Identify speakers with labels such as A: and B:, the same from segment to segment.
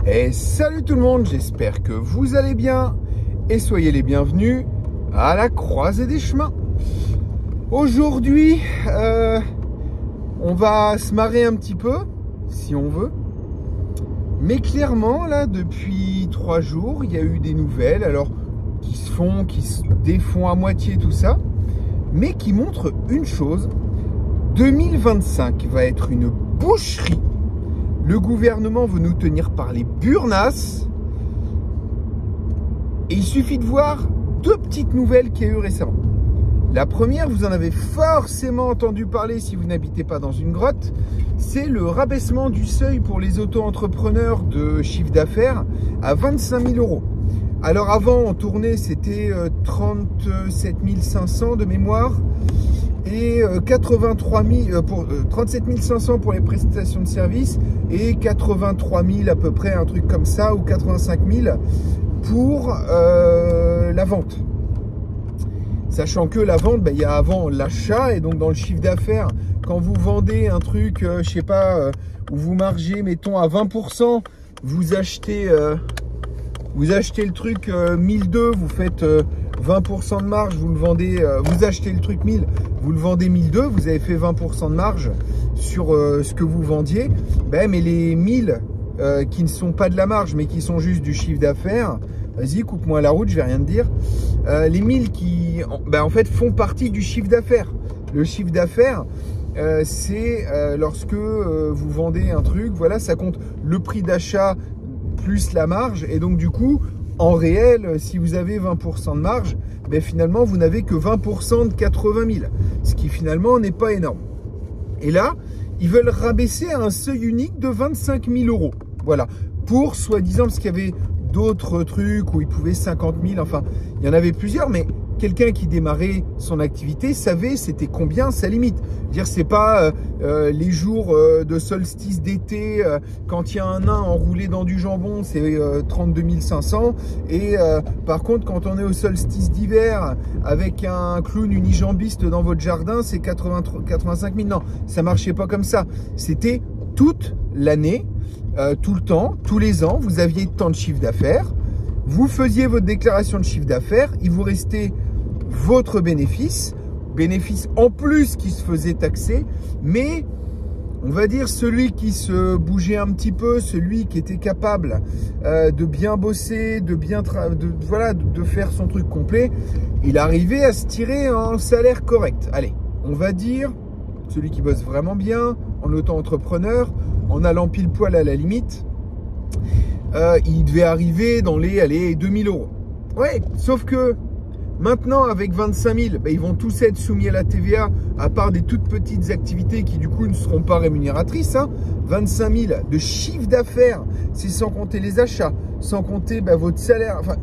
A: Et salut tout le monde, j'espère que vous allez bien et soyez les bienvenus à la croisée des chemins. Aujourd'hui, on va se marrer un petit peu, si on veut. Mais clairement, là, depuis 3 jours, il y a eu des nouvelles, alors qui se défont à moitié tout ça, mais qui montrent une chose. 2025 va être une boucherie. Le gouvernement veut nous tenir par les burnasses. Et il suffit de voir 2 petites nouvelles qu'il y a eu récemment. La première, vous en avez forcément entendu parler si vous n'habitez pas dans une grotte, c'est le rabaissement du seuil pour les auto-entrepreneurs de chiffre d'affaires à 25 000 euros. Alors avant, en tournée, c'était 37 500 de mémoire et 37 500 pour les prestations de services et 83 000 à peu près, un truc comme ça, ou 85 000 pour la vente. Sachant que la vente, il y a avant l'achat, et donc dans le chiffre d'affaires, quand vous vendez un truc, je sais pas, où vous margez, mettons à 20%, vous achetez le truc 1002, vous faites 20% de marge, vous le vendez, vous achetez le truc 1000, vous le vendez 1002, vous avez fait 20% de marge sur ce que vous vendiez. Mais les 1000 qui ne sont pas de la marge, mais qui sont juste du chiffre d'affaires, vas-y, coupe-moi la route, je vais rien te dire. Les 1000 qui, en fait, font partie du chiffre d'affaires. Le chiffre d'affaires, c'est lorsque vous vendez un truc, voilà, ça compte le prix d'achat plus la marge. Et donc, du coup, en réel, si vous avez 20% de marge, finalement, vous n'avez que 20% de 80 000. Ce qui, finalement, n'est pas énorme. Et là, ils veulent rabaisser à un seuil unique de 25 000 euros. Voilà. Pour, soi-disant, parce qu'il y avait d'autres trucs où il pouvait 50 000, enfin, il y en avait plusieurs, mais quelqu'un qui démarrait son activité savait c'était combien sa limite. Dire c'est pas les jours de solstice d'été, quand il y a un nain enroulé dans du jambon, c'est 32 500, et par contre quand on est au solstice d'hiver avec un clown unijambiste dans votre jardin, c'est 85 000. Non, ça marchait pas comme ça. C'était toute l'année, tout le temps, tous les ans, vous aviez tant de chiffre d'affaires, vous faisiez votre déclaration de chiffre d'affaires, il vous restait votre bénéfice en plus qui se faisait taxer, mais on va dire celui qui se bougeait un petit peu, celui qui était capable de bien bosser, de faire son truc complet, il arrivait à se tirer un salaire correct. Allez, on va dire celui qui bosse vraiment bien, en auto-entrepreneur, en allant pile poil à la limite, il devait arriver dans les 2000 euros. Ouais, sauf que maintenant, avec 25 000, ils vont tous être soumis à la TVA, à part des toutes petites activités qui, du coup, ne seront pas rémunératrices. 25 000 de chiffre d'affaires, c'est sans compter les achats, sans compter votre salaire. Enfin,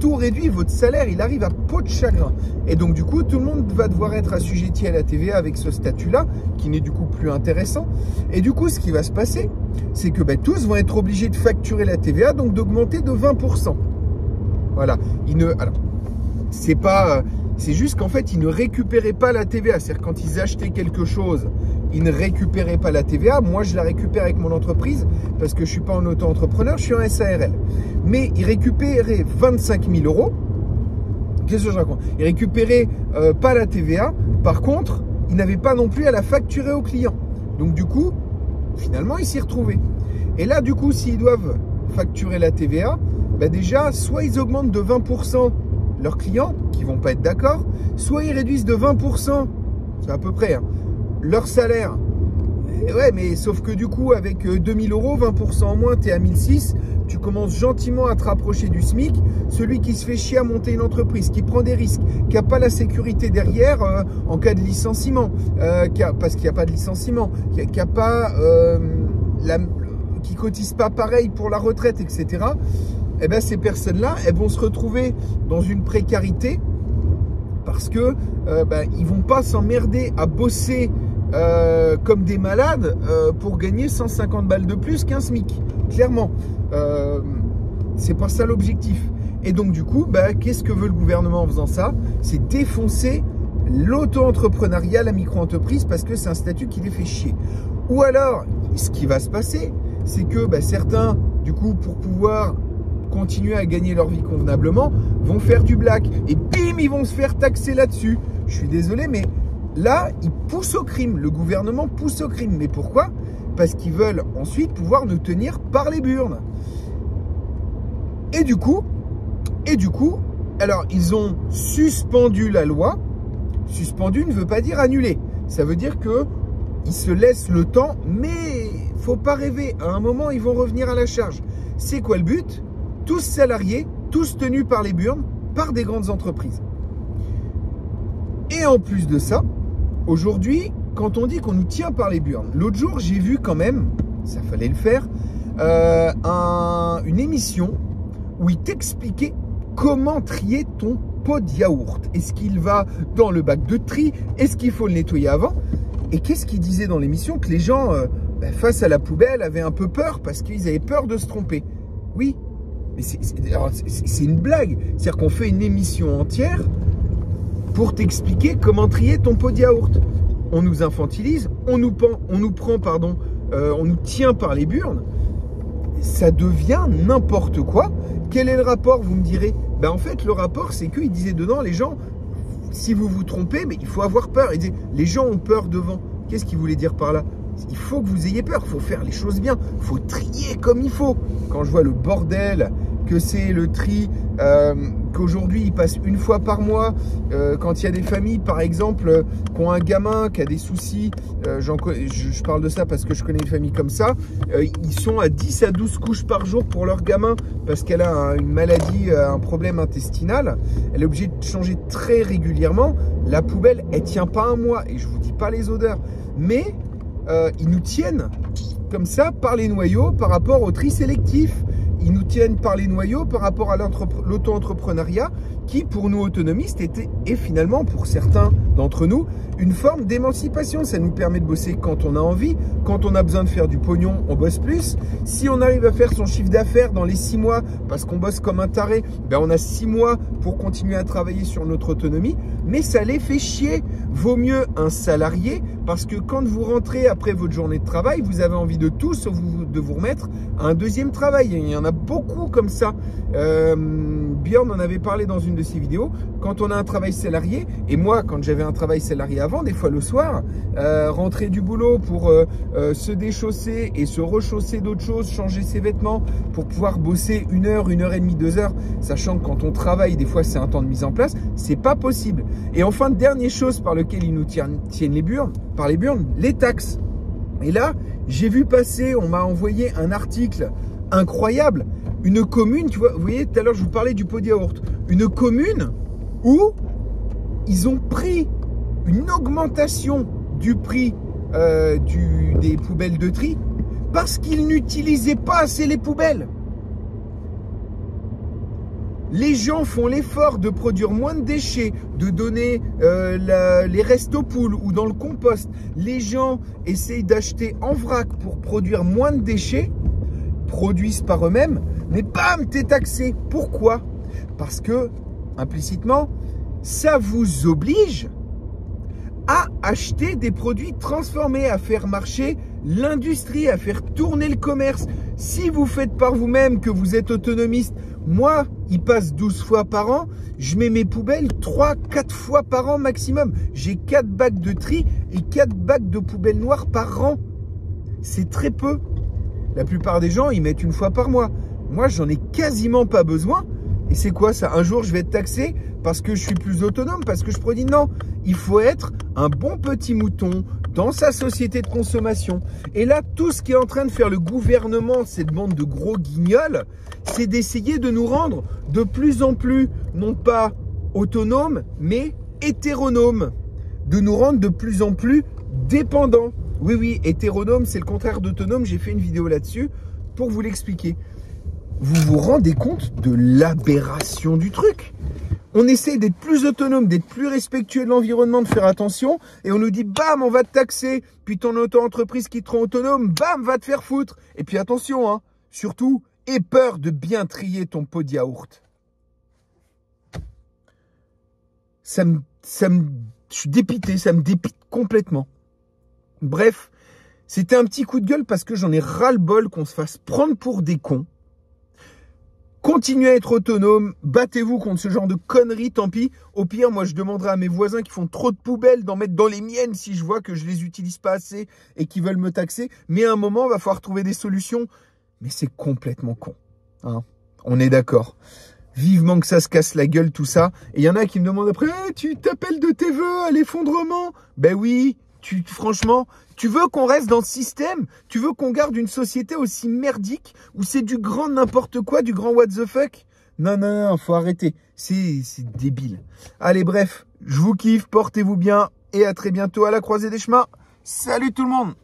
A: tout réduit, votre salaire, il arrive à peau de chagrin. Et donc, du coup, tout le monde va devoir être assujetti à la TVA avec ce statut-là, qui n'est du coup plus intéressant. Et du coup, ce qui va se passer, c'est que tous vont être obligés de facturer la TVA, donc d'augmenter de 20%. Voilà. C'est juste qu'en fait, ils ne récupéraient pas la TVA. C'est-à-dire quand ils achetaient quelque chose, ils ne récupéraient pas la TVA. Moi, je la récupère avec mon entreprise parce que je ne suis pas un auto-entrepreneur, je suis un SARL. Mais ils récupéraient 25 000 euros. Qu'est-ce que je raconte? Ils récupéraient pas la TVA. Par contre, ils n'avaient pas non plus à la facturer au client. Donc du coup, finalement, ils s'y retrouvaient. Et là, du coup, s'ils doivent facturer la TVA, déjà, soit ils augmentent de 20% leurs clients, qui ne vont pas être d'accord, soit ils réduisent de 20%, c'est à peu près, leur salaire. Et ouais, mais sauf que du coup, avec 2000 euros, 20% en moins, tu es à 1006, tu commences gentiment à te rapprocher du SMIC. Celui qui se fait chier à monter une entreprise, qui prend des risques, qui n'a pas la sécurité derrière en cas de licenciement, parce qu'il n'y a pas de licenciement, qui a pas qui cotise pas pareil pour la retraite, etc. Ces personnes-là, elles vont se retrouver dans une précarité parce que ils vont pas s'emmerder à bosser comme des malades pour gagner 150 balles de plus qu'un SMIC. Clairement, c'est pas ça l'objectif. Et donc du coup, qu'est-ce que veut le gouvernement en faisant ça? C'est défoncer l'auto-entrepreneuriat, la micro-entreprise, parce que c'est un statut qui les fait chier. Ou alors, ce qui va se passer, c'est que certains, du coup, pour pouvoir continuer à gagner leur vie convenablement, vont faire du black. Et bim, ils vont se faire taxer là-dessus. Je suis désolé, mais là, ils poussent au crime. Le gouvernement pousse au crime. Mais pourquoi? Parce qu'ils veulent ensuite pouvoir nous tenir par les burnes. Et du coup, alors ils ont suspendu la loi. Suspendu ne veut pas dire annulé. Ça veut dire que ils se laissent le temps, mais faut pas rêver. À un moment, ils vont revenir à la charge. C'est quoi le but? Tous salariés, tous tenus par les burnes, par des grandes entreprises. Et en plus de ça, aujourd'hui, quand on dit qu'on nous tient par les burnes, l'autre jour, j'ai vu quand même, ça fallait le faire, une émission où il t'expliquait comment trier ton pot de yaourt. Est-ce qu'il va dans le bac de tri? Est-ce qu'il faut le nettoyer avant? Et qu'est-ce qu'il disait dans l'émission? Que les gens, face à la poubelle, avaient un peu peur parce qu'ils avaient peur de se tromper. Oui, mais c'est une blague. C'est-à-dire qu'on fait une émission entière pour t'expliquer comment trier ton pot de yaourt. On nous infantilise, on nous tient par les burnes. Ça devient n'importe quoi. Quel est le rapport, vous me direz? En fait, le rapport, c'est qu'il disait dedans, les gens, si vous vous trompez, mais il faut avoir peur. Il disait, les gens ont peur devant. Qu'est-ce qu'il voulait dire par là? Il faut que vous ayez peur, il faut faire les choses bien, il faut trier comme il faut. Quand je vois le bordel que c'est le tri, qu'aujourd'hui il passe une fois par mois, quand il y a des familles par exemple qui ont un gamin qui a des soucis, je parle de ça parce que je connais une famille comme ça, ils sont à 10 à 12 couches par jour pour leur gamin parce qu'elle a une maladie, un problème intestinal, elle est obligée de changer très régulièrement, la poubelle elle tient pas un mois et je vous dis pas les odeurs, mais ils nous tiennent comme ça par les noyaux par rapport au tri sélectif. Ils nous tiennent par les noyaux par rapport à l'auto-entrepreneuriat qui, pour nous autonomistes, est finalement, pour certains d'entre nous, une forme d'émancipation. Ça nous permet de bosser quand on a envie. Quand on a besoin de faire du pognon, on bosse plus. Si on arrive à faire son chiffre d'affaires dans les 6 mois, parce qu'on bosse comme un taré, on a 6 mois pour continuer à travailler sur notre autonomie. Mais ça les fait chier. Vaut mieux un salarié, parce que quand vous rentrez après votre journée de travail, vous avez envie de tout, sauf de vous remettre à un deuxième travail. Il y en a beaucoup comme ça. Björn en avait parlé dans une de ses vidéos. Quand on a un travail salarié, et moi, quand j'avais un travail salarié avant, des fois le soir, rentrer du boulot pour se déchausser et se rechausser d'autres choses, changer ses vêtements pour pouvoir bosser 1 heure, 1 heure et demie, 2 heures, sachant que quand on travaille, des fois c'est un temps de mise en place, c'est pas possible. Et enfin, dernière chose par lequel ils nous tiennent les burnes, par les burnes, les taxes. Et là, j'ai vu passer, on m'a envoyé un article incroyable, une commune, tu vois, vous voyez, tout à l'heure je vous parlais du pot de yaourt, une commune où ils ont pris une augmentation du prix des poubelles de tri parce qu'ils n'utilisaient pas assez les poubelles. Les gens font l'effort de produire moins de déchets, de donner les restes aux poules ou dans le compost. Les gens essayent d'acheter en vrac pour produire moins de déchets, produisent par eux-mêmes, mais bam, t'es taxé. Pourquoi? Parce que, implicitement, ça vous oblige à acheter des produits transformés, à faire marcher l'industrie, à faire tourner le commerce. Si vous faites par vous-même, que vous êtes autonomiste, moi, il passe 12 fois par an, je mets mes poubelles 3-4 fois par an maximum. J'ai 4 bacs de tri et 4 bacs de poubelles noires par an. C'est très peu. La plupart des gens, ils mettent 1 fois par mois. Moi, j'en ai quasiment pas besoin. Et c'est quoi ça? Un jour, je vais être taxé parce que je suis plus autonome, parce que je produis. Non, il faut être un bon petit mouton dans sa société de consommation. Et là, tout ce qui est en train de faire le gouvernement, cette bande de gros guignols, c'est d'essayer de nous rendre de plus en plus, non pas autonomes, mais hétéronomes. De nous rendre de plus en plus dépendants. Oui, oui, hétéronome, c'est le contraire d'autonome. J'ai fait une vidéo là-dessus pour vous l'expliquer. Vous vous rendez compte de l'aberration du truc? On essaie d'être plus autonome, d'être plus respectueux de l'environnement, de faire attention, et on nous dit, bam, on va te taxer, puis ton auto-entreprise qui te rend autonome, bam, va te faire foutre. Et puis attention, hein, surtout, aie peur de bien trier ton pot de yaourt. Je suis dépité, ça me dépite complètement. Bref, C'était un petit coup de gueule parce que j'en ai ras-le-bol qu'on se fasse prendre pour des cons. Continuez à être autonome, battez-vous contre ce genre de conneries, tant pis. Au pire, moi, je demanderai à mes voisins qui font trop de poubelles d'en mettre dans les miennes si je vois que je les utilise pas assez et qu'ils veulent me taxer. Mais à un moment, il va falloir trouver des solutions. Mais c'est complètement con. Hein, on est d'accord. Vivement que ça se casse la gueule, tout ça. Et il y en a qui me demandent après, tu t'appelles de tes voeux à l'effondrement? Ben oui, franchement, tu veux qu'on reste dans ce système? Tu veux qu'on garde une société aussi merdique où c'est du grand n'importe quoi, du grand what the fuck? Non, non, non, faut arrêter. C'est débile. Allez, bref, je vous kiffe, portez-vous bien et à très bientôt à la croisée des chemins. Salut tout le monde!